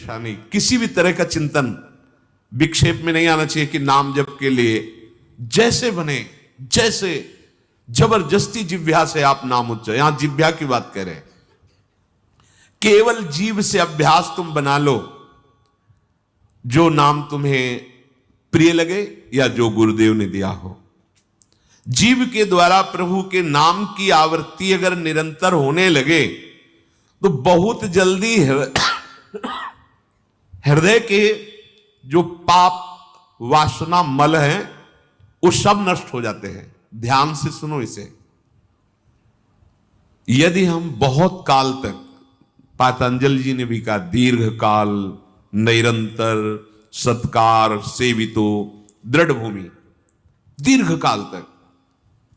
अपेक्षा नहीं, किसी भी तरह का चिंतन विक्षेप में नहीं आना चाहिए कि नाम जप के लिए जैसे बने, जैसे जबरदस्ती जिह्वा से आप नाम उच्चारण, यहां जिह्वा की बात करें, केवल जीभ से अभ्यास तुम बना लो, जो नाम तुम्हें प्रिय लगे या जो गुरुदेव ने दिया हो। जीभ के द्वारा प्रभु के नाम की आवृत्ति अगर निरंतर होने लगे तो बहुत जल्दी हृदय के जो पाप वासना मल हैं वो सब नष्ट हो जाते हैं। ध्यान से सुनो इसे। यदि हम बहुत काल तक, पतंजलि जी ने भी कहा, दीर्घ काल निरंतर सत्कार सेवितो दृढ़ भूमि, दीर्घ काल तक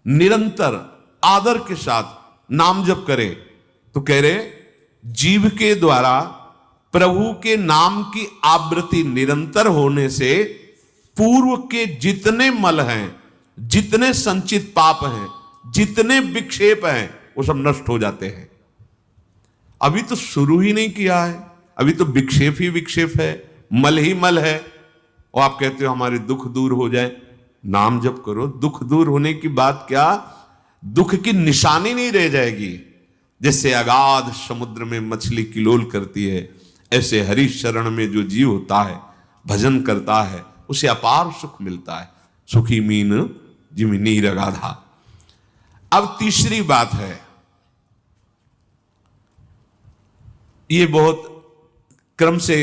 निरंतर आदर के साथ नाम जप करें, तो कह रहे जीव के द्वारा प्रभु के नाम की आवृत्ति निरंतर होने से पूर्व के जितने मल हैं, जितने संचित पाप हैं, जितने विक्षेप हैं, वो सब नष्ट हो जाते हैं। अभी तो शुरू ही नहीं किया है, अभी तो विक्षेप ही विक्षेप है, मल ही मल है, और आप कहते हो हमारे दुख दूर हो जाए। नाम जप करो, दुख दूर होने की बात क्या, दुख की निशानी नहीं रह जाएगी। जैसे अगाध समुद्र में मछली किलोल करती है, ऐसे हरि शरण में जो जीव होता है, भजन करता है, उसे अपार सुख मिलता है। सुखी मीन जिमी नीर अगाधा। अब तीसरी बात है, ये बहुत क्रम से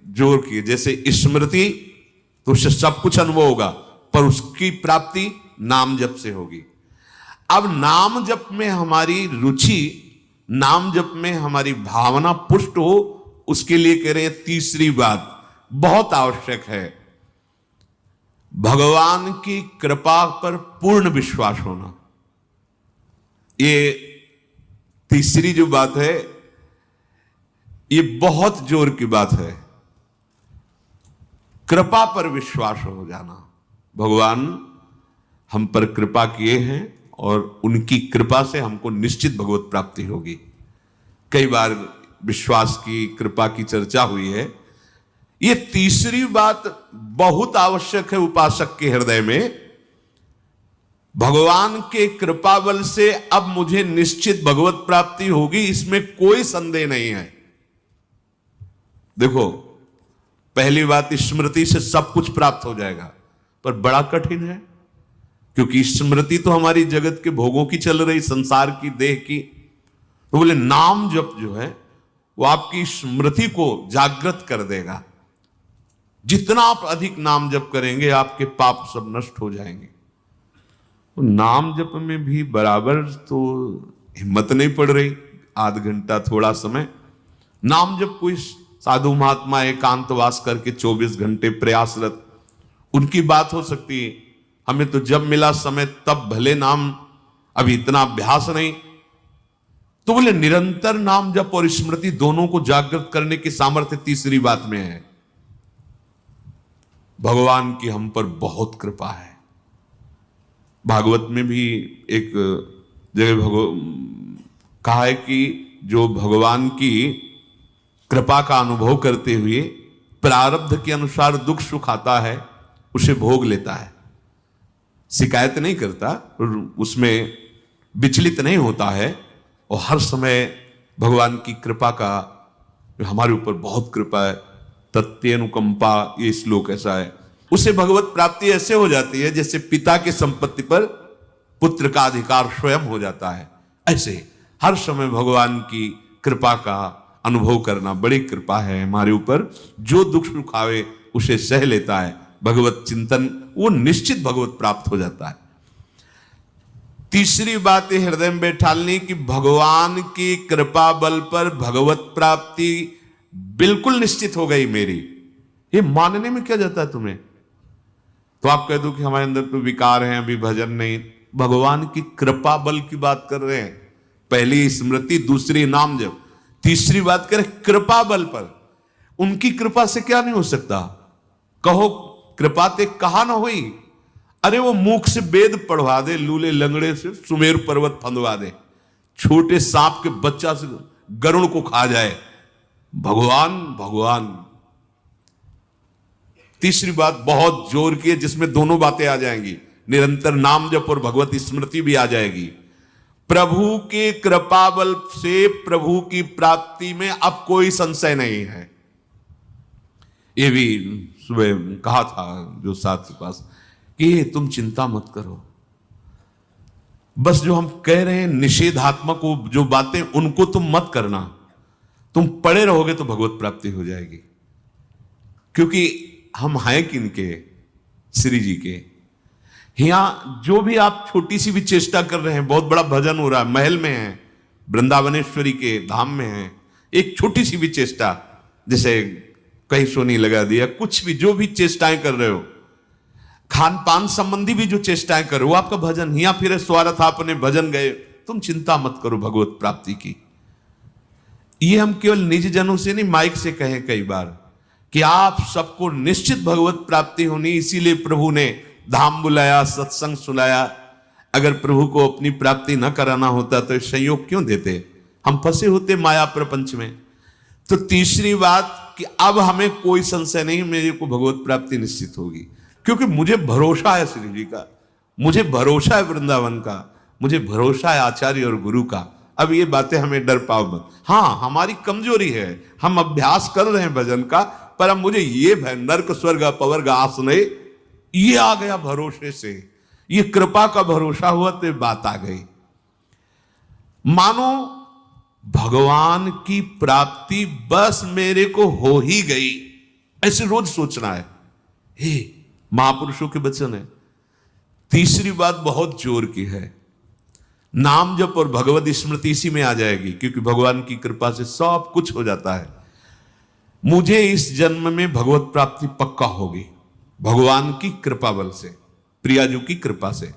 जोर की, जैसे स्मृति तो उससे सब कुछ अनुभव होगा, पर उसकी प्राप्ति नाम जप से होगी। अब नाम जप में हमारी रुचि, नाम जप में हमारी भावना पुष्ट हो, उसके लिए कह रहे हैं तीसरी बात बहुत आवश्यक है, भगवान की कृपा पर पूर्ण विश्वास होना। ये तीसरी जो बात है, ये बहुत जोर की बात है, कृपा पर विश्वास हो जाना। भगवान हम पर कृपा किए हैं और उनकी कृपा से हमको निश्चित भगवत प्राप्ति होगी। कई बार विश्वास की, कृपा की चर्चा हुई है। ये तीसरी बात बहुत आवश्यक है उपासक के हृदय में। भगवान के कृपा बल से अब मुझे निश्चित भगवत प्राप्ति होगी, इसमें कोई संदेह नहीं है। देखो, पहली बात, स्मृति से सब कुछ प्राप्त हो जाएगा, पर बड़ा कठिन है, क्योंकि स्मृति तो हमारी जगत के भोगों की चल रही, संसार की, देह की। तो बोले नाम जप जो है वो आपकी स्मृति को जागृत कर देगा। जितना आप अधिक नाम जप करेंगे, आपके पाप सब नष्ट हो जाएंगे। तो नाम जप में भी बराबर तो हिम्मत नहीं पड़ रही, आध घंटा थोड़ा समय नाम जप। कोई साधु महात्मा एकांतवास करके 24 घंटे प्रयासरत, उनकी बात हो सकती है। हमें तो जब मिला समय तब भले नाम, अभी इतना अभ्यास नहीं। तो बोले निरंतर नाम जप और स्मृति दोनों को जागृत करने की सामर्थ्य तीसरी बात में है। भगवान की हम पर बहुत कृपा है। भागवत में भी एक जगह कहा है कि जो भगवान की कृपा का अनुभव करते हुए प्रारब्ध के अनुसार दुख सुख आता है, उसे भोग लेता है, शिकायत नहीं करता, उसमें विचलित नहीं होता है, और हर समय भगवान की कृपा का, हमारे ऊपर बहुत कृपा है, तत्यनुकंपा, ये श्लोक ऐसा है। उसे भगवत प्राप्ति ऐसे हो जाती है जैसे पिता की संपत्ति पर पुत्र का अधिकार स्वयं हो जाता है। ऐसे हर समय भगवान की कृपा का अनुभव करना बड़ी कृपा है हमारे ऊपर। जो दुख सुख आवे उसे सह लेता है, भगवत चिंतन, वो निश्चित भगवत प्राप्त हो जाता है। तीसरी बात है हृदय में बैठालनी कि भगवान की कृपा बल पर भगवत प्राप्ति बिल्कुल निश्चित हो गई मेरी। ये मानने में क्या जाता है तुम्हें? तो आप कह दो कि हमारे अंदर तो विकार हैं, अभी भजन नहीं। भगवान की कृपा बल की बात कर रहे हैं। पहली स्मृति, दूसरी नाम जप, तीसरी बात करें कृपा बल पर। उनकी कृपा से क्या नहीं हो सकता? कहो कृपा ते कहा ना हुई। अरे वो मूक से वेद पढ़वा दे, लूले लंगड़े से सुमेर पर्वत फंदवा दे, छोटे सांप के बच्चा से गरुड़ को खा जाए, भगवान भगवान। तीसरी बात बहुत जोर की है, जिसमें दोनों बातें आ जाएंगी, निरंतर नाम जप और भगवत स्मृति भी आ जाएगी। प्रभु के कृपा बल से प्रभु की प्राप्ति में अब कोई संशय नहीं है। ये भी सुबह कहा था जो साथ के पास कि तुम चिंता मत करो, बस जो हम कह रहे हैं निषेधात्मक जो बातें उनको तुम मत करना, तुम पड़े रहोगे तो भगवत प्राप्ति हो जाएगी। क्योंकि हम हैं किनके? श्री जी के। यहां जो भी आप छोटी सी भी चेष्टा कर रहे हैं, बहुत बड़ा भजन हो रहा है, महल में है, वृंदावनेश्वरी के धाम में है, एक छोटी सी भी चेष्टा, जैसे कहीं सोनी लगा दिया, कुछ भी जो भी चेष्टाएं कर रहे हो, खान पान संबंधी भी जो चेष्टाएं कर रहे हो, आपका भजन या फिर स्वार्थ आपने भजन गए, तुम चिंता मत करो भगवत प्राप्ति की। ये हम केवल निज जनों से नहीं, माइक से कहें कई बार कि आप सबको निश्चित भगवत प्राप्ति होनी, इसीलिए प्रभु ने धाम बुलाया, सत्संग सुनाया। अगर प्रभु को अपनी प्राप्ति न कराना होता तो संयोग क्यों देते? हम फंसे होते माया प्रपंच में। तो तीसरी बात कि अब हमें कोई संशय नहीं, मेरे को भगवत प्राप्ति निश्चित होगी, क्योंकि मुझे भरोसा है श्री जी का, मुझे भरोसा है वृंदावन का, मुझे भरोसा है आचार्य और गुरु का। अब ये बातें हमें डर पाओ मत। हाँ, हमारी कमजोरी है, हम अभ्यास कर रहे हैं भजन का, पर अब मुझे ये भय नर्क स्वर्ग अपवर्ग आसने ये आ गया भरोसे से, ये कृपा का भरोसा हुआ तो बात आ गई। मानो भगवान की प्राप्ति बस मेरे को हो ही गई, ऐसे रोज सोचना है। हे महापुरुषों के वचन है। तीसरी बात बहुत जोर की है, नाम जप और भगवत स्मृति इसी में आ जाएगी, क्योंकि भगवान की कृपा से सब कुछ हो जाता है। मुझे इस जन्म में भगवत प्राप्ति पक्का होगी भगवान की कृपा बल से, प्रियाजू की कृपा से।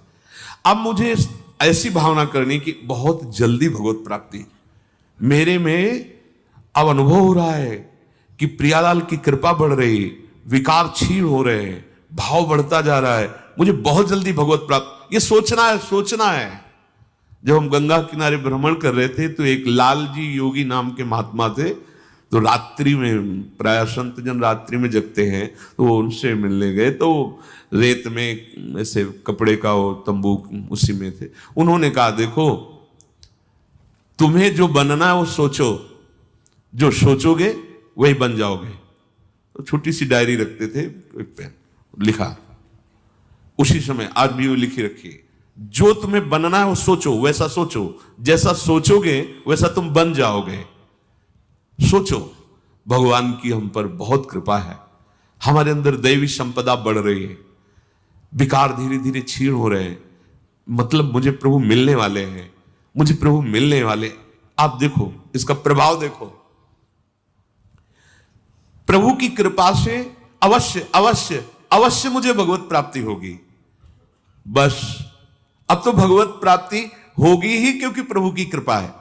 अब मुझे ऐसी भावना करनी कि बहुत जल्दी भगवत प्राप्ति मेरे में अब अनुभव हो रहा है कि प्रियालाल की कृपा बढ़ रही, विकार क्षीण हो रहे हैं, भाव बढ़ता जा रहा है, मुझे बहुत जल्दी भगवत प्राप्त। ये सोचना है, सोचना है। जब हम गंगा किनारे भ्रमण कर रहे थे तो एक लाल जी योगी नाम के महात्मा थे, तो रात्रि में, प्राय संत जन रात्रि में जगते हैं, तो वो उनसे मिलने गए, तो रेत में ऐसे कपड़े का वो तंबू उसी में थे। उन्होंने कहा देखो तुम्हें जो बनना है वो सोचो, जो सोचोगे वही बन जाओगे। तो छोटी सी डायरी रखते थे, एक पेन लिखा, उसी समय आज भी वो लिखी रखी, जो तुम्हें बनना है वो सोचो, वैसा सोचो, जैसा सोचोगे वैसा तुम बन जाओगे। सोचो, भगवान की हम पर बहुत कृपा है, हमारे अंदर दैवी संपदा बढ़ रही है, विकार धीरे धीरे क्षीण हो रहे हैं, मतलब मुझे प्रभु मिलने वाले हैं, मुझे प्रभु मिलने वाले। आप देखो इसका प्रभाव देखो, प्रभु की कृपा से अवश्य अवश्य अवश्य मुझे भगवत प्राप्ति होगी। बस अब तो भगवत प्राप्ति होगी ही, क्योंकि प्रभु की कृपा है।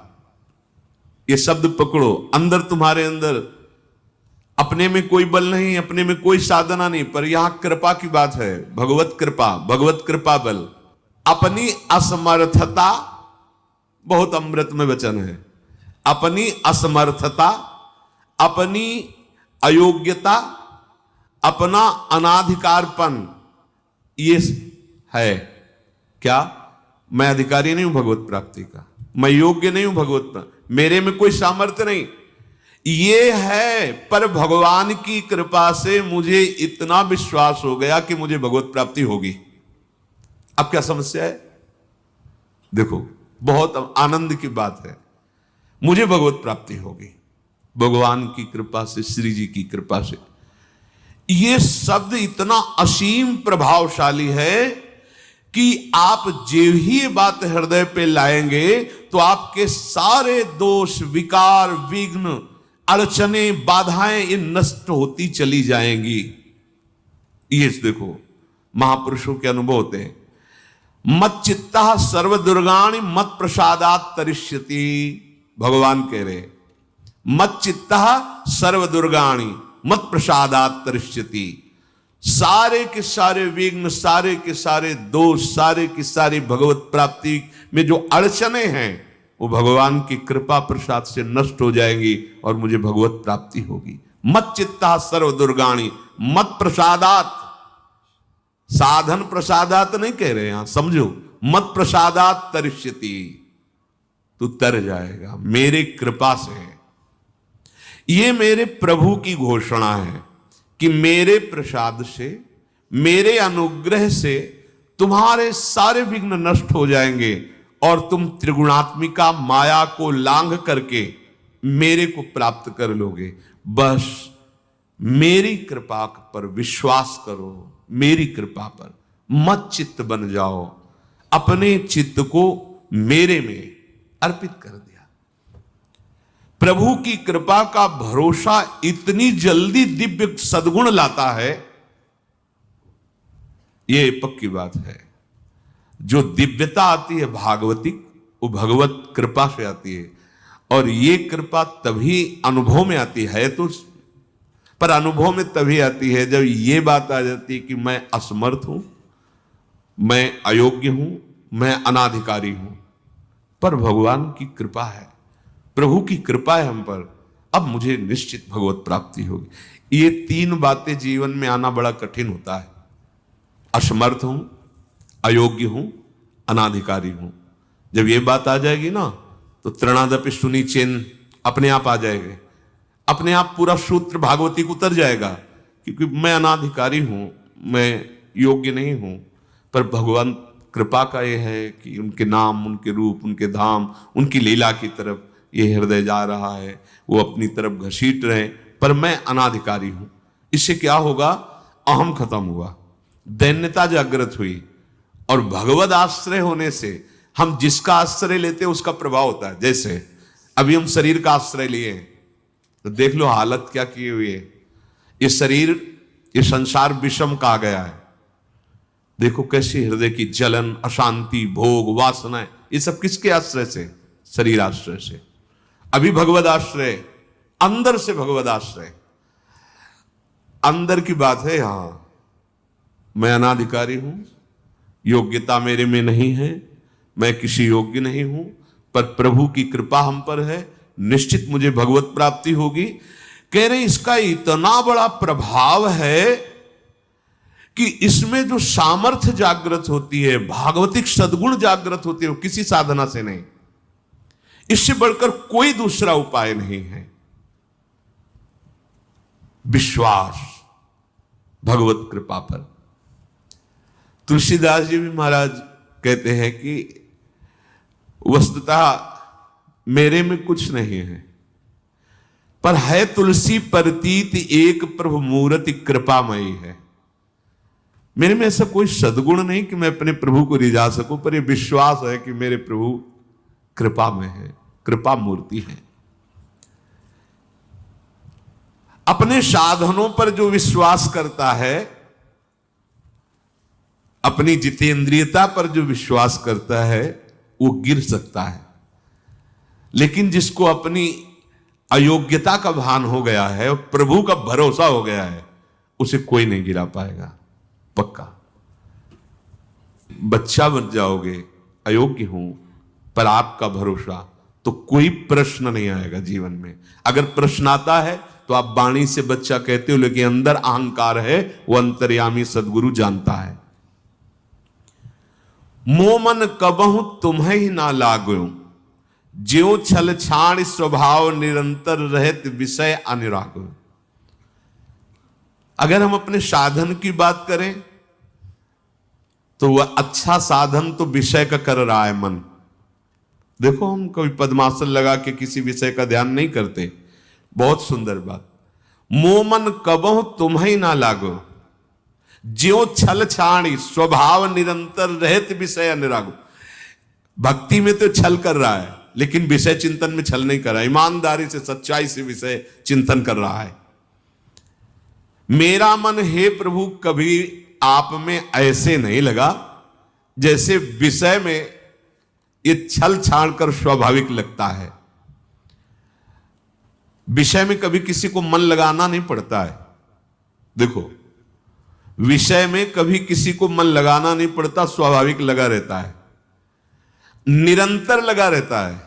ये शब्द पकड़ो, अंदर तुम्हारे अंदर अपने में कोई बल नहीं, अपने में कोई साधना नहीं, पर यहां कृपा की बात है, भगवत कृपा, भगवत कृपा बल। अपनी असमर्थता, बहुत अमृत में वचन है, अपनी असमर्थता, अपनी अयोग्यता, अपना अनाधिकारपन, ये है क्या? मैं अधिकारी नहीं हूं भगवत प्राप्ति का, मैं योग्य नहीं हूं भगवत प्राप्ति, मेरे में कोई सामर्थ्य नहीं, ये है। पर भगवान की कृपा से मुझे इतना विश्वास हो गया कि मुझे भगवत प्राप्ति होगी। अब क्या समस्या है? देखो बहुत आनंद की बात है, मुझे भगवत प्राप्ति होगी भगवान की कृपा से, श्री जी की कृपा से। ये शब्द इतना असीम प्रभावशाली है कि आप जो ही ये बात हृदय पे लाएंगे तो आपके सारे दोष, विकार, विघ्न, अड़चने, बाधाएं ये नष्ट होती चली जाएंगी। ये देखो महापुरुषों के अनुभव होते हैं। मत चित्ता सर्व दुर्गाणि मत प्रसादात तरिष्यति, भगवान कह रहे मत चित्ता सर्व दुर्गाणि मत प्रसादात तरिष्यति। सारे के सारे विघ्न, सारे के सारे दोष, सारे की सारी भगवत प्राप्ति में जो अड़चने हैं वो भगवान की कृपा प्रसाद से नष्ट हो जाएंगी और मुझे भगवत प्राप्ति होगी। मत चित्ता सर्व दुर्गाणी मत प्रसादात, साधन प्रसादात नहीं कह रहे यहां, समझो, मत प्रसादात तरिष्यति, तू तर जाएगा मेरे कृपा से। ये मेरे प्रभु की घोषणा है कि मेरे प्रसाद से, मेरे अनुग्रह से तुम्हारे सारे विघ्न नष्ट हो जाएंगे और तुम त्रिगुणात्मिका माया को लांघ करके मेरे को प्राप्त कर लोगे। बस मेरी कृपा पर विश्वास करो, मेरी कृपा पर मत चित्त बन जाओ। अपने चित्त को मेरे में अर्पित कर दिया। प्रभु की कृपा का भरोसा इतनी जल्दी दिव्य सद्गुण लाता है, ये पक्की बात है। जो दिव्यता आती है भागवतिक, वो भगवत कृपा से आती है। और ये कृपा तभी अनुभव में आती है, तो पर अनुभव में तभी आती है जब ये बात आ जाती है कि मैं असमर्थ हूं, मैं अयोग्य हूं, मैं अनाधिकारी हूं। पर भगवान की कृपा है, प्रभु की कृपा है हम पर, अब मुझे निश्चित भगवत प्राप्ति होगी। ये तीन बातें जीवन में आना बड़ा कठिन होता है। असमर्थ हूं, अयोग्य हूं, अनाधिकारी हूं। जब ये बात आ जाएगी ना, तो तृणादपि सुनी चेन अपने आप आ जाएंगे, अपने आप पूरा सूत्र भागवती को उतर जाएगा। क्योंकि मैं अनाधिकारी हूं, मैं योग्य नहीं हूं, पर भगवान कृपा का ये है कि उनके नाम, उनके रूप, उनके धाम, उनकी लीला की तरफ ये हृदय जा रहा है, वो अपनी तरफ घसीट रहे, पर मैं अनाधिकारी हूं। इससे क्या होगा? अहम खत्म हुआ, दैन्यता जागृत हुई, और भगवद आश्रय होने से हम जिसका आश्रय लेते हैं उसका प्रभाव होता है। जैसे अभी हम शरीर का आश्रय लिए, तो देख लो हालत क्या की हुई है। ये शरीर, ये संसार विषम कहा गया है। देखो कैसी हृदय की जलन, अशांति, भोग, वासनाएं, ये सब किसके आश्रय से? शरीर आश्रय से। अभी भगवद आश्रय, अंदर से भगवद आश्रय, अंदर की बात है। यहां मैं अनाधिकारी हूं, योग्यता मेरे में नहीं है, मैं किसी योग्य नहीं हूं, पर प्रभु की कृपा हम पर है, निश्चित मुझे भगवत प्राप्ति होगी। कह रहे इसका इतना बड़ा प्रभाव है कि इसमें जो सामर्थ्य जागृत होती है, भागवतिक सद्गुण जागृत होती है, वो किसी साधना से नहीं, इससे बढ़कर कोई दूसरा उपाय नहीं है। विश्वास भगवत कृपा पर। तुलसीदास जी भी महाराज कहते हैं कि वस्तुतः मेरे में कुछ नहीं है, पर है तुलसी प्रतीत एक प्रभु मूर्ति कृपामयी है। मेरे में ऐसा कोई सद्गुण नहीं कि मैं अपने प्रभु को रिझा सकूं, पर यह विश्वास है कि मेरे प्रभु कृपा में है, कृपा मूर्ति है। अपने साधनों पर जो विश्वास करता है, अपनी जितेंद्रियता पर जो विश्वास करता है, वो गिर सकता है। लेकिन जिसको अपनी अयोग्यता का भान हो गया है और प्रभु का भरोसा हो गया है, उसे कोई नहीं गिरा पाएगा, पक्का। बच्चा बन जाओगे, अयोग्य हूं, पर आपका भरोसा, तो कोई प्रश्न नहीं आएगा जीवन में। अगर प्रश्न आता है तो आप वाणी से बच्चा कहते हो, लेकिन अंदर अहंकार है, वो अंतर्यामी सदगुरु जानता है। मोमन कबहु तुम्हें ही ना लागो, ज्यों छल छाण स्वभाव निरंतर रहत विषय अनुराग। अगर हम अपने साधन की बात करें तो वह अच्छा साधन तो विषय का कर रहा है मन। देखो हम कभी पद्मासन लगा के किसी विषय का ध्यान नहीं करते, बहुत सुंदर बात। मोमन कबहु तुम्हें ना लागो, ज्यों छल छाणी स्वभाव निरंतर रहत विषय अनुराग। भक्ति में तो छल कर रहा है, लेकिन विषय चिंतन में छल नहीं कर रहा है, ईमानदारी से, सच्चाई से विषय चिंतन कर रहा है। मेरा मन हे प्रभु कभी आप में ऐसे नहीं लगा जैसे विषय में ये छल छाड़ कर स्वाभाविक लगता है। विषय में कभी किसी को मन लगाना नहीं पड़ता है। देखो, विषय में कभी किसी को मन लगाना नहीं पड़ता, स्वाभाविक लगा रहता है, निरंतर लगा रहता है।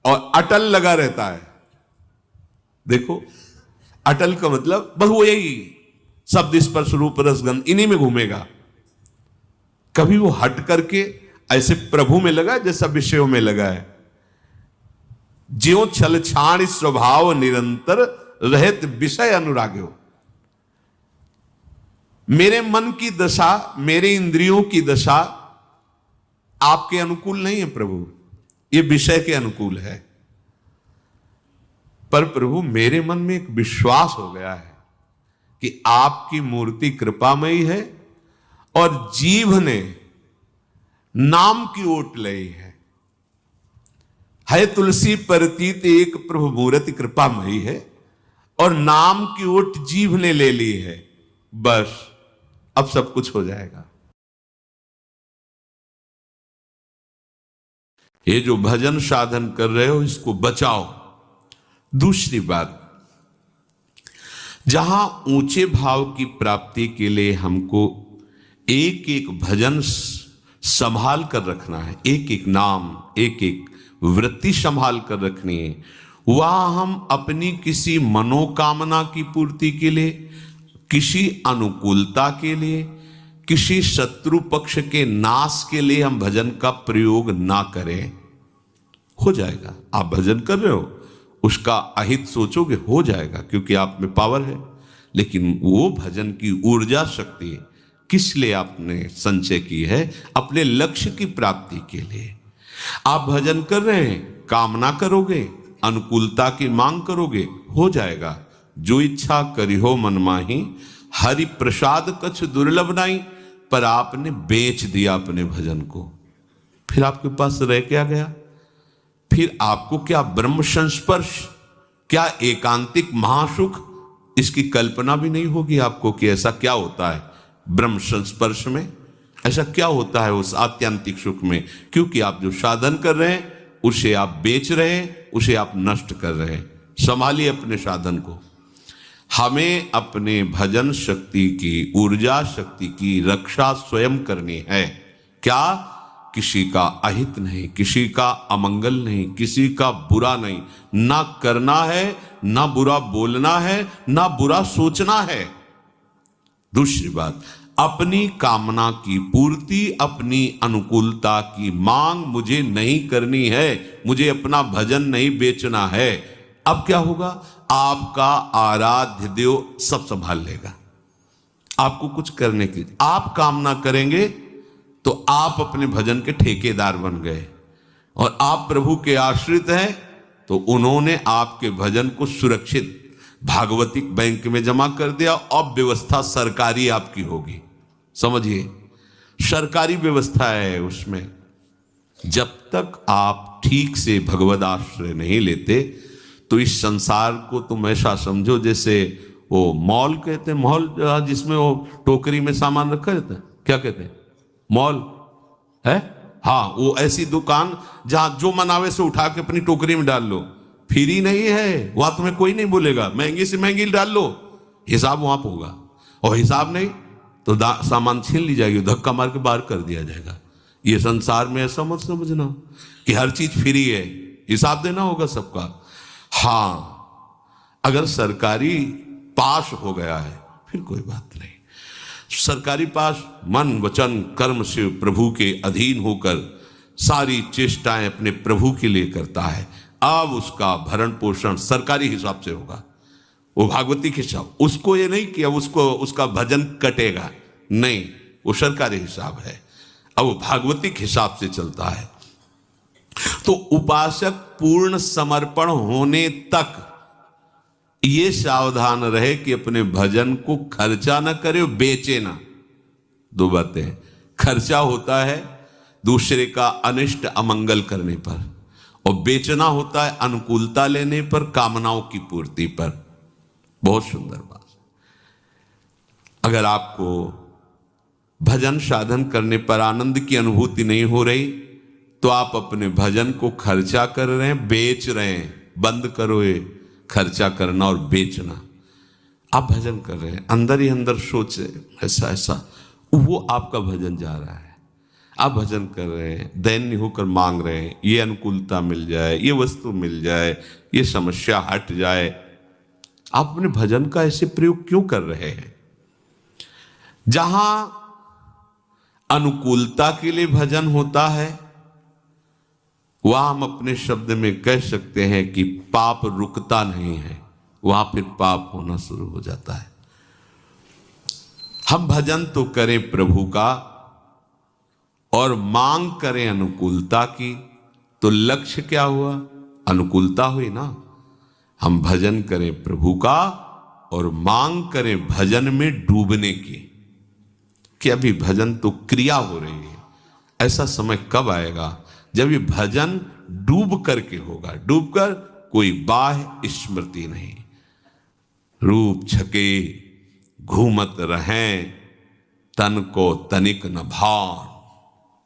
और अटल लगा रहता है। देखो, अटल का मतलब बस वो यही शब्द स्पर्श रूप रसगंध इन्हीं में घूमेगा। कभी वो हट करके ऐसे प्रभु में लगा जैसा विषयों में लगा है। ज्यो छल छाण स्वभाव निरंतर रहत विषय अनुराग्यो। मेरे मन की दशा, मेरे इंद्रियों की दशा आपके अनुकूल नहीं है प्रभु, ये विषय के अनुकूल है। पर प्रभु मेरे मन में एक विश्वास हो गया है कि आपकी मूर्ति कृपामयी है और जीव ने नाम की ओट ली है तुलसी परतीत एक प्रभु मूर्ति कृपामयी है और नाम की ओट जीव ने ले ली है। बस अब सब कुछ हो जाएगा। ये जो भजन साधन कर रहे हो इसको बचाओ। दूसरी बात, जहां ऊंचे भाव की प्राप्ति के लिए हमको एक एक भजन संभाल कर रखना है, एक एक नाम, एक एक वृत्ति संभाल कर रखनी है, वहां हम अपनी किसी मनोकामना की पूर्ति के लिए, किसी अनुकूलता के लिए, किसी शत्रु पक्ष के नाश के लिए हम भजन का प्रयोग ना करें। हो जाएगा। आप भजन कर रहे हो, उसका अहित सोचोगे, हो जाएगा, क्योंकि आप में पावर है। लेकिन वो भजन की ऊर्जा शक्ति किस लिए आपने संचय की है? अपने लक्ष्य की प्राप्ति के लिए। आप भजन कर रहे हैं, कामना करोगे, अनुकूलता की मांग करोगे, हो जाएगा। जो इच्छा करी हो मन माही, हरि प्रसाद कछ दुर्लभ नहीं। पर आपने बेच दिया अपने भजन को, फिर आपके पास रह क्या गया? फिर आपको क्या ब्रह्म संस्पर्श, क्या एकांतिक महासुख, इसकी कल्पना भी नहीं होगी आपको कि ऐसा क्या होता है ब्रह्म संस्पर्श में, ऐसा क्या होता है उस आत्यंतिक सुख में। क्योंकि आप जो साधन कर रहे हैं उसे आप बेच रहे हैं, उसे आप नष्ट कर रहे हैं। संभालिए अपने साधन को। हमें अपने भजन शक्ति की, ऊर्जा शक्ति की रक्षा स्वयं करनी है। क्या? किसी का अहित नहीं, किसी का अमंगल नहीं, किसी का बुरा नहीं, ना करना है, ना बुरा बोलना है, ना बुरा सोचना है। दूसरी बात, अपनी कामना की पूर्ति, अपनी अनुकूलता की मांग मुझे नहीं करनी है, मुझे अपना भजन नहीं बेचना है। अब क्या होगा? आपका आराध्य देव सब संभाल लेगा। आपको कुछ करने की, आप कामना करेंगे तो आप अपने भजन के ठेकेदार बन गए, और आप प्रभु के आश्रित हैं तो उन्होंने आपके भजन को सुरक्षित भागवतिक बैंक में जमा कर दिया। अब व्यवस्था सरकारी आपकी होगी। समझिए, सरकारी व्यवस्था है उसमें। जब तक आप ठीक से भगवद आश्रय नहीं लेते तो इस संसार को तुम ऐसा समझो जैसे वो मॉल कहते हैं, मॉल जिसमें वो टोकरी में सामान रखा रहता है, क्या कहते हैं? मॉल है। हाँ, वो ऐसी दुकान जहां जो मनावे से उठा के अपनी टोकरी में डाल लो। फ्री नहीं है, वहां तुम्हें कोई नहीं बोलेगा, महंगी से महंगी डाल लो, हिसाब वहां पर होगा। और हिसाब नहीं तो सामान छीन ली जाएगी, धक्का मार के बाहर कर दिया जाएगा। ये संसार में ऐसा मत समझना कि हर चीज फ्री है, हिसाब देना होगा सबका। हाँ, अगर सरकारी पास हो गया है फिर कोई बात नहीं। सरकारी पास मन वचन कर्म से प्रभु के अधीन होकर सारी चेष्टाएं अपने प्रभु के लिए करता है। अब उसका भरण पोषण सरकारी हिसाब से होगा, वो भागवती के हिसाब। उसको ये नहीं कि अब उसको उसका भजन कटेगा, नहीं, वो सरकारी हिसाब है, अब वो भागवती के हिसाब से चलता है। तो उपासक पूर्ण समर्पण होने तक ये सावधान रहे कि अपने भजन को खर्चा ना करे, बेचे ना। दो बातें, खर्चा होता है दूसरे का अनिष्ट अमंगल करने पर, और बेचना होता है अनुकूलता लेने पर, कामनाओं की पूर्ति पर। बहुत सुंदर बात। अगर आपको भजन साधन करने पर आनंद की अनुभूति नहीं हो रही तो आप अपने भजन को खर्चा कर रहे हैं, बेच रहे हैं। बंद करो ये खर्चा करना और बेचना। आप भजन कर रहे हैं, अंदर ही अंदर सोच रहे ऐसा ऐसा, वो आपका भजन जा रहा है। आप भजन कर रहे हैं, दैन्य होकर मांग रहे हैं, ये अनुकूलता मिल जाए, ये वस्तु मिल जाए, ये समस्या हट जाए। आप अपने भजन का ऐसे प्रयोग क्यों कर रहे हैं? जहां अनुकूलता के लिए भजन होता है, वहां हम अपने शब्द में कह सकते हैं कि पाप रुकता नहीं है, वहां फिर पाप होना शुरू हो जाता है। हम भजन तो करें प्रभु का और मांग करें अनुकूलता की, तो लक्ष्य क्या हुआ? अनुकूलता हुई ना। हम भजन करें प्रभु का और मांग करें भजन में डूबने की, कि अभी भजन तो क्रिया हो रही है। ऐसा समय कब आएगा जब ये भजन डूब करके होगा? डूब कर कोई बाह्य स्मृति नहीं, रूप छके घूमत रहें, तन को तनिक न भान,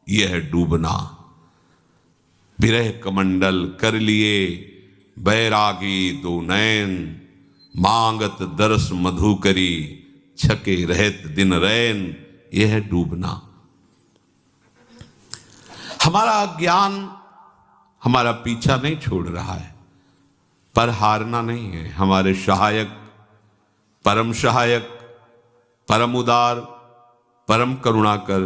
यह है डूबना। विरह कमंडल कर लिए बैरागी दो नैन, मांगत दरस मधु करी, छके रहत दिन रैन, यह है डूबना। हमारा ज्ञान हमारा पीछा नहीं छोड़ रहा है, पर हारना नहीं है। हमारे सहायक, परम उदार, परम करुणाकर,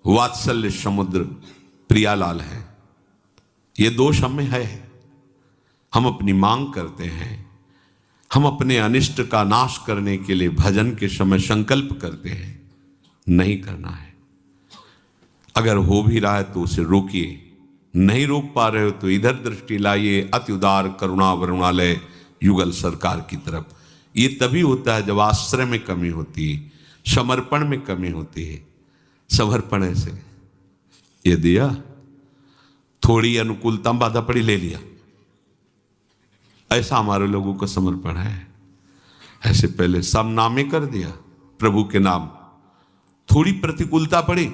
वात्सल्य समुद्र प्रियालाल है। ये दोष हमें है। हम अपनी मांग करते हैं, हम अपने अनिष्ट का नाश करने के लिए भजन के समय संकल्प करते हैं, नहीं करना है। अगर हो भी रहा है तो उसे रोकिए, नहीं रोक पा रहे हो तो इधर दृष्टि लाइए अति उदार करुणा वरुणालय युगल सरकार की तरफ। ये तभी होता है जब आश्रय में कमी होती है, समर्पण में कमी होती है। समर्पण ऐसे, ये दिया, थोड़ी अनुकूलता बाधा पड़ी, ले लिया, ऐसा हमारे लोगों का समर्पण है। ऐसे पहले सब नामे कर दिया प्रभु के नाम, थोड़ी प्रतिकूलता पड़ी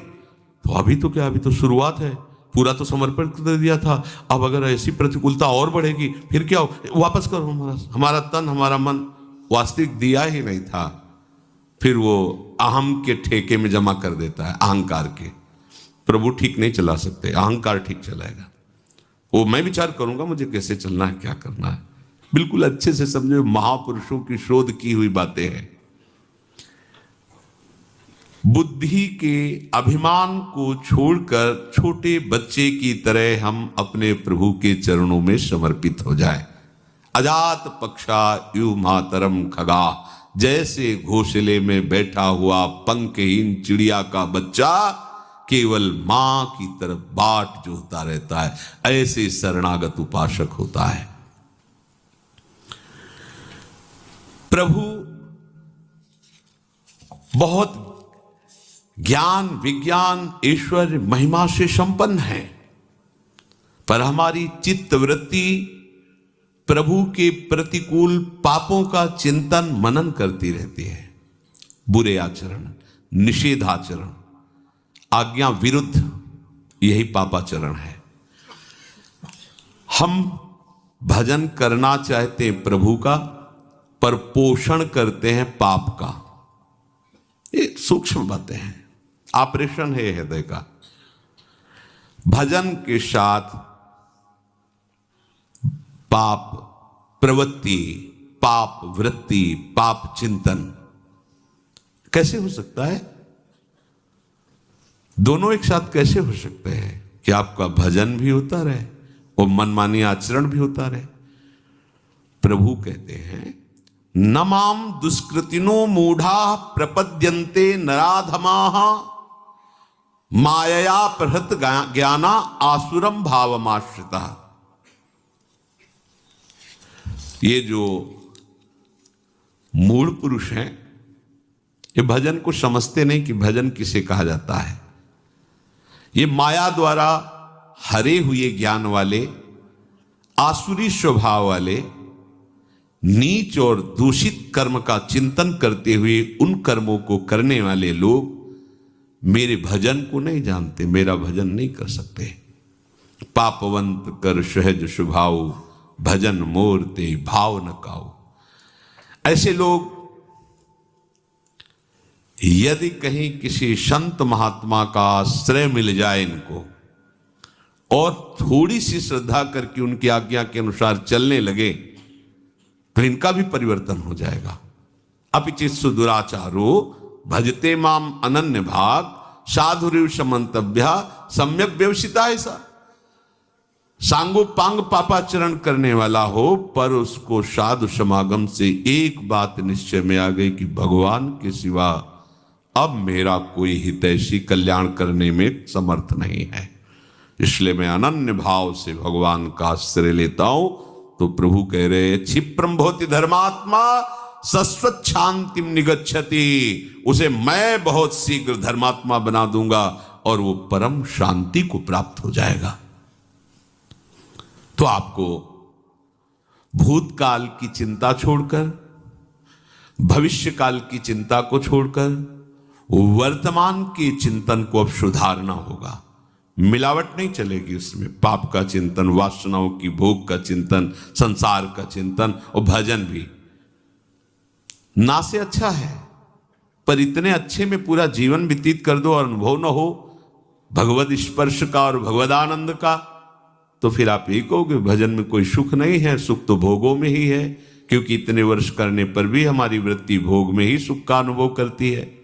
तो अभी तो क्या, अभी तो शुरुआत है, पूरा तो समर्पण कर दिया था। अब अगर ऐसी प्रतिकूलता और बढ़ेगी फिर क्या हो? वापस करो हमारा तन, हमारा मन। वास्तविक दिया ही नहीं था, फिर वो अहम के ठेके में जमा कर देता है, अहंकार के। प्रभु ठीक नहीं चला सकते, अहंकार ठीक चलाएगा। वो मैं विचार करूंगा मुझे कैसे चलना है, क्या करना है, बिल्कुल अच्छे से समझो। महापुरुषों की शोध की हुई बातें हैं। बुद्धि के अभिमान को छोड़कर छोटे बच्चे की तरह हम अपने प्रभु के चरणों में समर्पित हो जाए। अजात पक्षा यु मातरम खगा, जैसे घोंसले में बैठा हुआ पंखहीन चिड़िया का बच्चा केवल मां की तरफ बाट जोहता रहता है, ऐसे शरणागत उपासक होता है। प्रभु बहुत ज्ञान, विज्ञान, ऐश्वर्य, महिमा से संपन्न है, पर हमारी चित्त वृत्ति प्रभु के प्रतिकूल पापों का चिंतन मनन करती रहती है। बुरे आचरण, निषेधाचरण, आज्ञा विरुद्ध, यही पापाचरण है। हम भजन करना चाहते हैं प्रभु का, पर पोषण करते हैं पाप का। ये सूक्ष्म बातें हैं, ऑपरेशन है हृदय का। भजन के साथ पाप प्रवृत्ति, पाप वृत्ति, पाप चिंतन कैसे हो सकता है? दोनों एक साथ कैसे हो सकते हैं कि आपका भजन भी होता रहे और मनमानी आचरण भी होता रहे? प्रभु कहते हैं, नमाम दुष्कृतिनो मूढ़ा प्रपद्यन्ते नराधमाः, मायया प्रहृत ज्ञाना आसुरम भावमाश्रिता। ये जो मूढ़ पुरुष हैं, ये भजन को समझते नहीं कि भजन किसे कहा जाता है। ये माया द्वारा हरे हुए ज्ञान वाले, आसुरी स्वभाव वाले, नीच और दूषित कर्म का चिंतन करते हुए उन कर्मों को करने वाले लोग मेरे भजन को नहीं जानते, मेरा भजन नहीं कर सकते। पापवंत कर सहज स्वभाव, भजन मोर ते भाव न काऊ। ऐसे लोग यदि कहीं किसी संत महात्मा का आश्रय मिल जाए इनको और थोड़ी सी श्रद्धा करके उनकी आज्ञा के अनुसार चलने लगे तो इनका भी परिवर्तन हो जाएगा। अपिचित सुदुराचारो भजते माम अनन्य भाग साधुरिव समंतव्य सम्यक व्यवसिता। ऐसा सांगो पांग पापाचरण करने वाला हो पर उसको साधु समागम से एक बात निश्चय में आ गई कि भगवान के सिवा अब मेरा कोई हितैषी कल्याण करने में समर्थ नहीं है, इसलिए मैं अनन्य भाव से भगवान का आश्रय लेता हूं। तो प्रभु कह रहे क्षिप्रम भवति धर्मात्मा शाश्वत शांतिम निगच्छति, उसे मैं बहुत शीघ्र धर्मात्मा बना दूंगा और वो परम शांति को प्राप्त हो जाएगा। तो आपको भूतकाल की चिंता छोड़कर, भविष्य काल की चिंता को छोड़कर वर्तमान के चिंतन को अब सुधारना होगा। मिलावट नहीं चलेगी उसमें। पाप का चिंतन, वासनाओं की भोग का चिंतन, संसार का चिंतन और भजन भी ना से अच्छा है, पर इतने अच्छे में पूरा जीवन व्यतीत कर दो और अनुभव न हो भगवद स्पर्श का और भगवदानंद का, तो फिर आप यही कहोगे भजन में कोई सुख नहीं है। सुख तो भोगों में ही है, क्योंकि इतने वर्ष करने पर भी हमारी वृत्ति भोग में ही सुख का अनुभव करती है।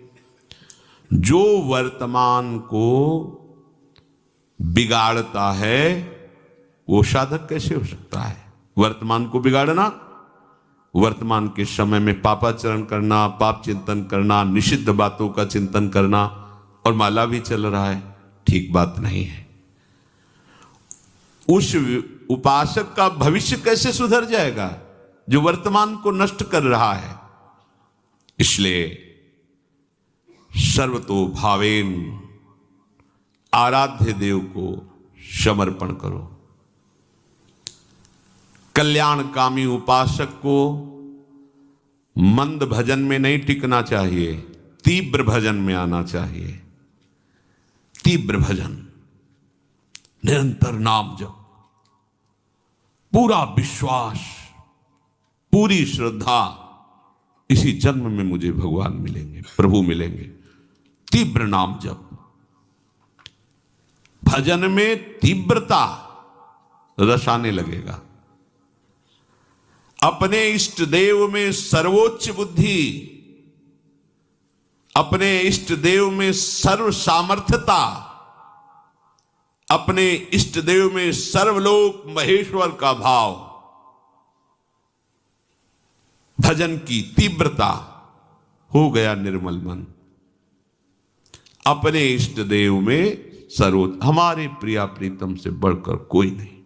जो वर्तमान को बिगाड़ता है वो साधक कैसे हो सकता है? वर्तमान को बिगाड़ना, वर्तमान के समय में पापाचरण करना, पाप चिंतन करना, निषिद्ध बातों का चिंतन करना और माला भी चल रहा है, ठीक बात नहीं है। उस उपासक का भविष्य कैसे सुधर जाएगा जो वर्तमान को नष्ट कर रहा है? इसलिए सर्वतो भावेन आराध्य देव को समर्पण करो। कल्याणकामी उपासक को मंद भजन में नहीं टिकना चाहिए, तीव्र भजन में आना चाहिए। तीव्र भजन, निरंतर नाम जप, पूरा विश्वास, पूरी श्रद्धा, इसी जन्म में मुझे भगवान मिलेंगे, प्रभु मिलेंगे। तीव्र नाम जप, भजन में तीव्रता, रस आने लगेगा। अपने इष्ट देव में सर्वोच्च बुद्धि, अपने इष्ट देव में सर्व सामर्थ्यता, अपने इष्ट देव में सर्वलोक महेश्वर का भाव, भजन की तीव्रता, हो गया निर्मल मन। अपने इष्ट देव में सर्वोच्च, हमारे प्रिया प्रीतम से बढ़कर कोई नहीं,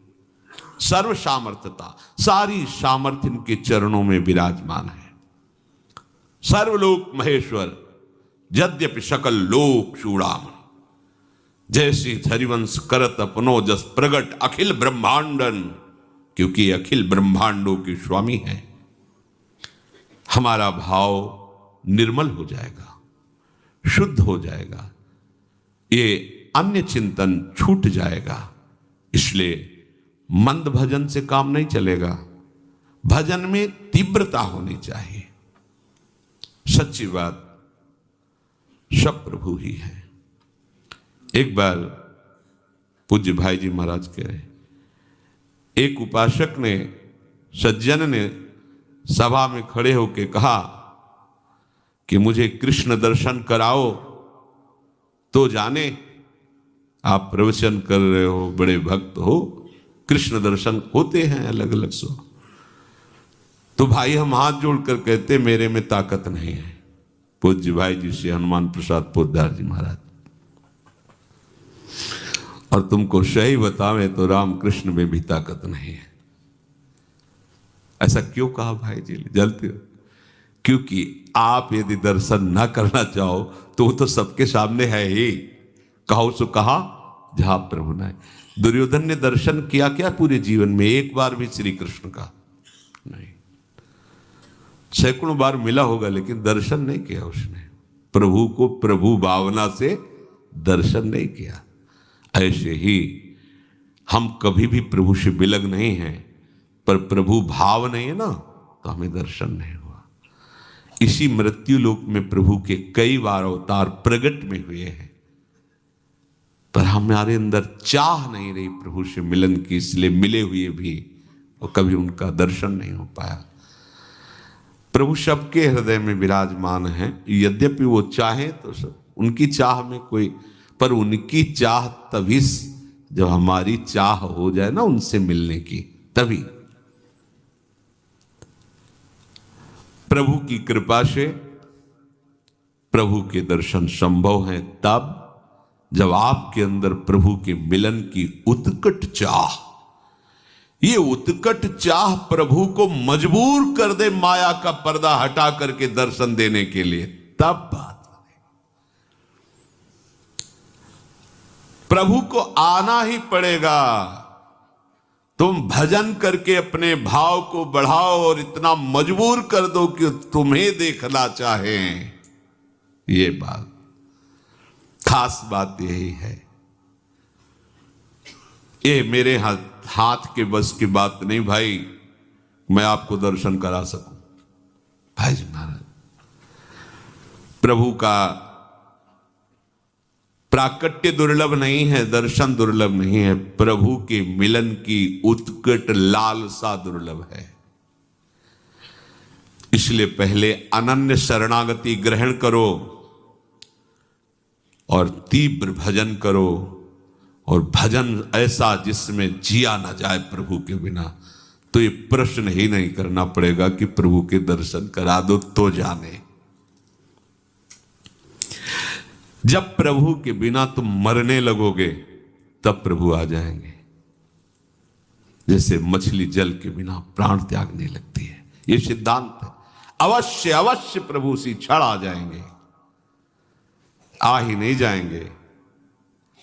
सर्व सामर्थ्यता, सारी सामर्थ्य इनके चरणों में विराजमान है। सर्वलोक महेश्वर, यद्यपि सकल लोक चूड़ामणि, जैसे हरिवंश करत अपनो जस प्रगट अखिल ब्रह्मांडन, क्योंकि अखिल ब्रह्मांडों के स्वामी हैं। हमारा भाव निर्मल हो जाएगा, शुद्ध हो जाएगा, ये अन्य चिंतन छूट जाएगा। इसलिए मंद भजन से काम नहीं चलेगा, भजन में तीव्रता होनी चाहिए। सच्ची बात, सब प्रभु ही है। एक बार पूज्य भाई जी महाराज कह रहे, एक उपासक ने, सज्जन ने सभा में खड़े होकर कहा कि मुझे कृष्ण दर्शन कराओ। तो जाने आप प्रवचन कर रहे हो, बड़े भक्त हो, कृष्ण दर्शन होते हैं अलग अलग सो। तो भाई हम हाथ जोड़कर कहते मेरे में ताकत नहीं है। पूज्य भाई जी से हनुमान प्रसाद पोद्दार जी महाराज, और तुमको सही बतावे तो रामकृष्ण में भी ताकत नहीं है। ऐसा क्यों कहा भाई जी? जलते हो? क्योंकि आप यदि दर्शन ना करना चाहो तो वो तो सबके सामने है ही। कहो सो कहा जहां प्रभु ने। दुर्योधन ने दर्शन किया क्या पूरे जीवन में? एक बार भी श्री कृष्ण का नहीं। सैकड़ों बार मिला होगा लेकिन दर्शन नहीं किया उसने। प्रभु को प्रभु भावना से दर्शन नहीं किया। ऐसे ही हम कभी भी प्रभु से बिलग नहीं हैं, पर प्रभु भाव नहीं है ना, तो हमें दर्शन नहीं हुआ। इसी मृत्यु लोक में प्रभु के कई बार अवतार प्रकट में हुए हैं, पर हमारे अंदर चाह नहीं रही प्रभु से मिलन की, इसलिए मिले हुए भी और कभी उनका दर्शन नहीं हो पाया। प्रभु सबके हृदय में विराजमान हैं, यद्यपि वो चाहें तो सब उनकी चाह में कोई, पर उनकी चाह तभी जब हमारी चाह हो जाए ना उनसे मिलने की, तभी प्रभु की कृपा से प्रभु के दर्शन संभव हैं तब जब आपके अंदर प्रभु के मिलन की उत्कट चाह, ये उत्कट चाह प्रभु को मजबूर कर दे माया का पर्दा हटा करके दर्शन देने के लिए, तब बात बने। प्रभु को आना ही पड़ेगा। तुम भजन करके अपने भाव को बढ़ाओ और इतना मजबूर कर दो कि तुम्हें देखना चाहें। ये बात, खास बात यही है। ये मेरे हाथ के बस की बात नहीं भाई, मैं आपको दर्शन करा सकूं। भाई जी महाराज, प्रभु का प्राकट्य दुर्लभ नहीं है, दर्शन दुर्लभ नहीं है, प्रभु के मिलन की उत्कट लालसा दुर्लभ है। इसलिए पहले अनन्य शरणागति ग्रहण करो और तीव्र भजन करो, और भजन ऐसा जिसमें जिया ना जाए प्रभु के बिना। तो ये प्रश्न ही नहीं करना पड़ेगा कि प्रभु के दर्शन करा दो तो जाने। जब प्रभु के बिना तुम मरने लगोगे तब प्रभु आ जाएंगे, जैसे मछली जल के बिना प्राण त्यागने लगती है। ये सिद्धांत है। अवश्य अवश्य प्रभु सी क्षण आ जाएंगे, आ ही नहीं जाएंगे,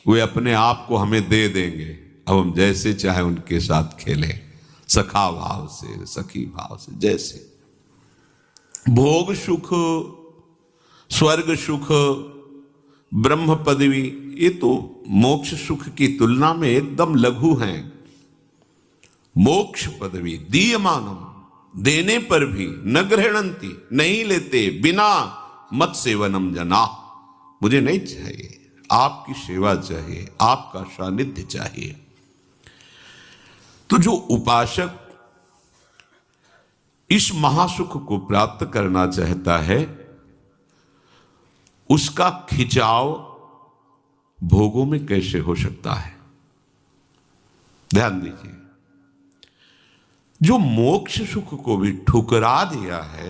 वे अपने आप को हमें दे देंगे। अब हम जैसे चाहे उनके साथ खेलें, सखा भाव से, सखी भाव से। जैसे भोग सुख, स्वर्ग सुख, ब्रह्म पदवी, ये तो मोक्ष सुख की तुलना में एकदम लघु हैं। मोक्ष पदवी दीयमानम, देने पर भी न गृहणंती, नहीं लेते, बिना मत सेवनम जना। मुझे नहीं चाहिए, आपकी सेवा चाहिए, आपका सानिध्य चाहिए। तो जो उपासक इस महासुख को प्राप्त करना चाहता है, उसका खिंचाव भोगों में कैसे हो सकता है? ध्यान दीजिए, जो मोक्ष सुख को भी ठुकरा दिया है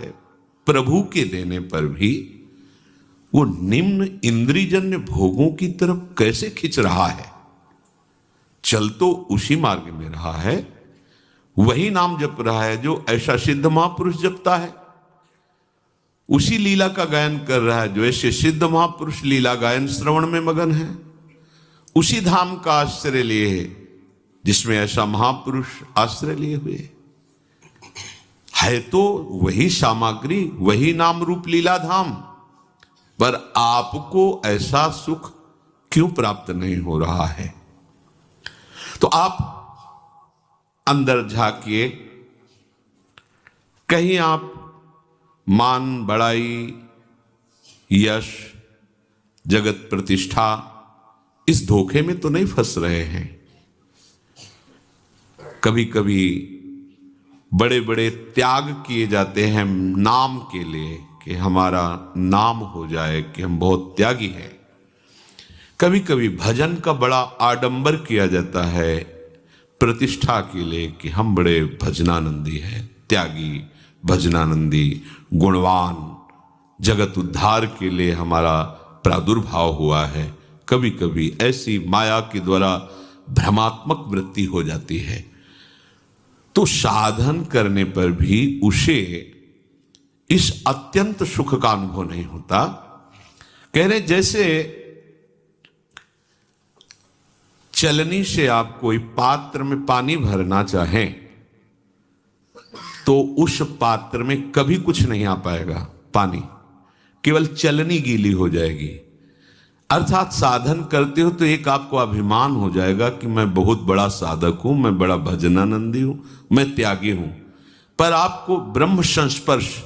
प्रभु के देने पर भी, वो निम्न इंद्रियजन्य भोगों की तरफ कैसे खिंच रहा है? चल तो उसी मार्ग में रहा है, वही नाम जप रहा है जो ऐसा सिद्ध महापुरुष जपता है, उसी लीला का गायन कर रहा है जो ऐसे सिद्ध महापुरुष लीला गायन श्रवण में मगन है, उसी धाम का आश्रय लिए है जिसमें ऐसा महापुरुष आश्रय लिए हुए है। तो वही सामग्री, वही नाम रूप लीला धाम, पर आपको ऐसा सुख क्यों प्राप्त नहीं हो रहा है? तो आप अंदर झांकिए, कहीं आप मान बड़ाई, यश, जगत प्रतिष्ठा, इस धोखे में तो नहीं फंस रहे हैं? कभी कभी बड़े बड़े त्याग किए जाते हैं नाम के लिए, कि हमारा नाम हो जाए कि हम बहुत त्यागी हैं। कभी कभी भजन का बड़ा आडंबर किया जाता है प्रतिष्ठा के लिए, कि हम बड़े भजनानंदी हैं, त्यागी, भजनानंदी, गुणवान, जगत उद्धार के लिए हमारा प्रादुर्भाव हुआ है। कभी कभी ऐसी माया के द्वारा भ्रमात्मक वृत्ति हो जाती है, तो साधन करने पर भी उसे इस अत्यंत सुख का अनुभव नहीं होता। कह रहे जैसे चलनी से आप कोई पात्र में पानी भरना चाहें तो उस पात्र में कभी कुछ नहीं आ पाएगा पानी, केवल चलनी गीली हो जाएगी। अर्थात साधन करते हो तो एक आपको अभिमान हो जाएगा कि मैं बहुत बड़ा साधक हूं, मैं बड़ा भजनानंदी हूं, मैं त्यागी हूं, पर आपको ब्रह्म संस्पर्श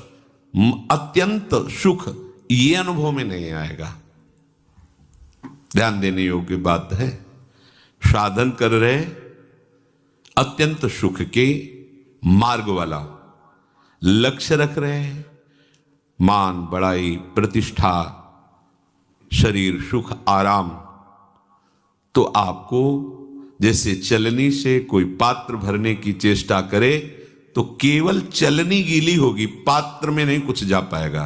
अत्यंत सुख ये अनुभव में नहीं आएगा। ध्यान देने योग्य बात है। साधन कर रहे, अत्यंत सुख के मार्ग वाला लक्ष्य रख रहे हैं, मान बड़ाई प्रतिष्ठा शरीर सुख आराम, तो आपको जैसे चलनी से कोई पात्र भरने की चेष्टा करे तो केवल चलनी गीली होगी, पात्र में नहीं कुछ जा पाएगा।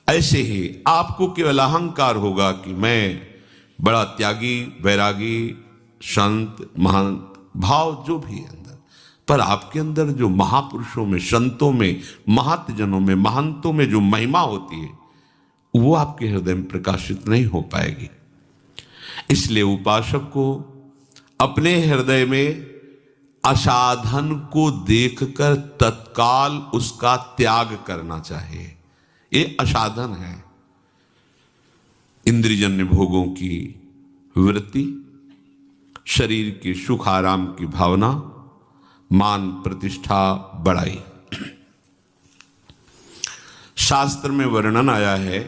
ऐसे ही आपको केवल अहंकार होगा कि मैं बड़ा त्यागी वैरागी संत महंत भाव जो भी है अंदर, पर आपके अंदर जो महापुरुषों में संतों में महात्जनों में महंतों में जो महिमा होती है वो आपके हृदय में प्रकाशित नहीं हो पाएगी। इसलिए उपासक को अपने हृदय में असाधन को देखकर तत्काल उसका त्याग करना चाहिए। ये असाधन है। इंद्रियजन्य भोगों की वृत्ति, शरीर के सुख आराम की भावना, मान प्रतिष्ठा बड़ाई। शास्त्र में वर्णन आया है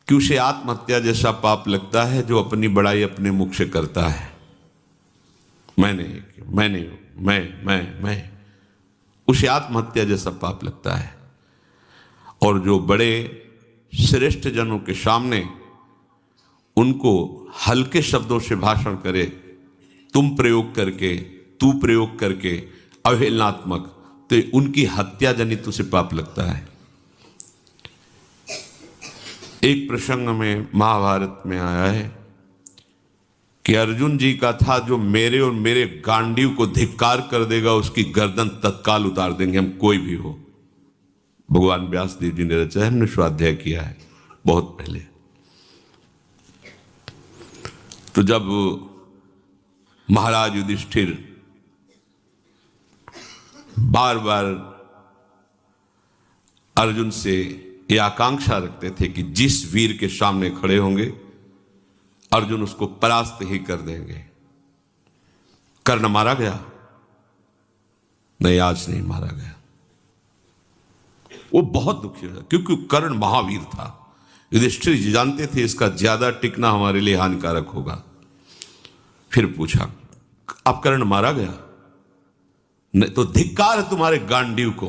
कि उसे आत्महत्या जैसा पाप लगता है जो अपनी बड़ाई अपने मुख से करता है। मैं उसे आत्महत्या जैसा पाप लगता है। और जो बड़े श्रेष्ठ जनों के सामने उनको हल्के शब्दों से भाषण करे, तुम प्रयोग करके तू प्रयोग करके अवहेलनात्मक, तो उनकी हत्या जनित उसे पाप लगता है। एक प्रसंग में महाभारत में आया है कि अर्जुन जी का था, जो मेरे और मेरे गांडीव को धिक्कार कर देगा उसकी गर्दन तत्काल उतार देंगे हम, कोई भी हो। भगवान व्यास देव जी ने रचा है, हमने स्वाध्याय किया है बहुत पहले। तो जब महाराज युधिष्ठिर बार बार अर्जुन से ये आकांक्षा रखते थे कि जिस वीर के सामने खड़े होंगे अर्जुन उसको परास्त ही कर देंगे। कर्ण मारा गया? नहीं, आज नहीं मारा गया। वो बहुत दुखी हुआ क्योंकि कर्ण महावीर था। युधिष्ठिर जी जानते थे इसका ज्यादा टिकना हमारे लिए हानिकारक होगा। फिर पूछा, अब कर्ण मारा गया? नहीं तो धिक्कार है तुम्हारे गांडीव को,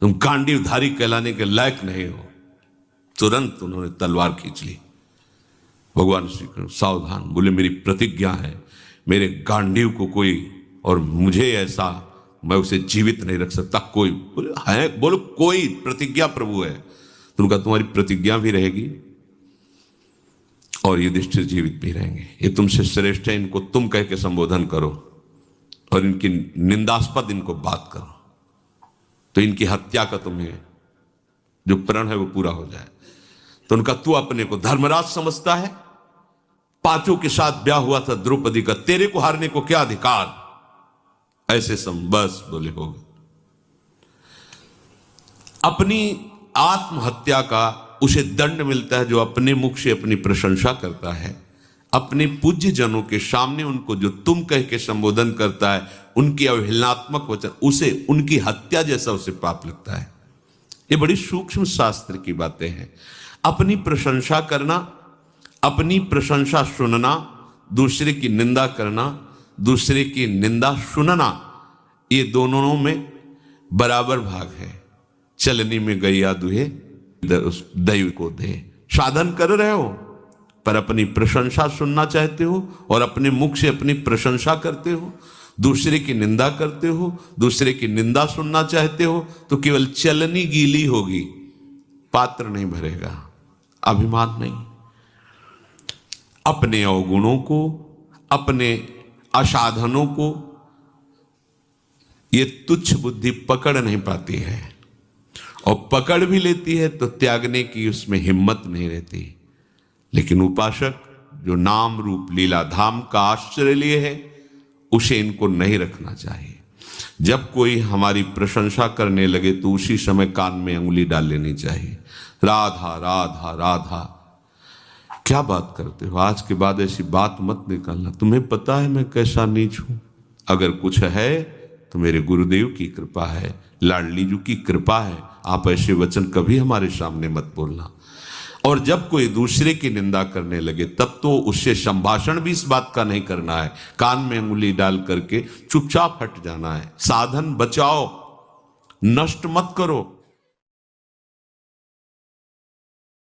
तुम गांडीवधारी कहलाने के लायक नहीं हो। तुरंत उन्होंने तलवार खींच ली। भगवान श्री कृष्ण सावधान, बोले मेरी प्रतिज्ञा है, मेरे गांडीव को कोई और मुझे ऐसा, मैं उसे जीवित नहीं रख सकता। कोई बोले है, बोलो कोई, प्रतिज्ञा प्रभु है। तो उनका तुम्हारी प्रतिज्ञा भी रहेगी और युधिष्ठिर जीवित भी रहेंगे। ये तुमसे श्रेष्ठ है, इनको तुम कह के संबोधन करो और इनकी निंदास्पद इनको बात करो, तो इनकी हत्या का तुम्हें जो प्रण है वो पूरा हो जाए। तो उनका तू अपने को धर्मराज समझता है? पांचों के साथ ब्याह हुआ था द्रौपदी का, तेरे को हारने को क्या अधिकार? ऐसे बस बोले हो गए। अपनी आत्महत्या का उसे दंड मिलता है जो अपने मुख से अपनी प्रशंसा करता है। अपने पूज्य जनों के सामने उनको जो तुम कह के संबोधन करता है, उनकी अवहेलनात्मक वचन, उसे उनकी हत्या जैसा उसे पाप लगता है। ये बड़ी सूक्ष्म शास्त्र की बातें हैं। अपनी प्रशंसा करना, अपनी प्रशंसा सुनना, दूसरे की निंदा करना, दूसरे की निंदा सुनना, ये दोनों में बराबर भाग है। चलनी में गैया दुहे दैव को दे। साधन कर रहे हो पर अपनी प्रशंसा सुनना चाहते हो और अपने मुख से अपनी प्रशंसा करते हो, दूसरे की निंदा करते हो, दूसरे की निंदा सुनना चाहते हो, तो केवल चलनी गीली होगी, पात्र नहीं भरेगा, अभिमान नहीं। अपने अवगुणों को, अपने असाधनों को ये तुच्छ बुद्धि पकड़ नहीं पाती है, और पकड़ भी लेती है तो त्यागने की उसमें हिम्मत नहीं रहती। लेकिन उपासक जो नाम रूप लीला धाम का आश्रय लिए है, उसे इनको नहीं रखना चाहिए। जब कोई हमारी प्रशंसा करने लगे तो उसी समय कान में अंगुली डाल लेनी चाहिए। राधा राधा राधा, क्या बात करते हो? आज के बाद ऐसी बात मत निकालना। तुम्हें पता है मैं कैसा नीच हूं? अगर कुछ है तो मेरे गुरुदेव की कृपा है, लाडली जी की कृपा है। आप ऐसे वचन कभी हमारे सामने मत बोलना। और जब कोई दूसरे की निंदा करने लगे तब तो उससे संभाषण भी इस बात का नहीं करना है, कान में अंगुली डाल करके चुपचाप हट जाना है। साधन बचाओ, नष्ट मत करो।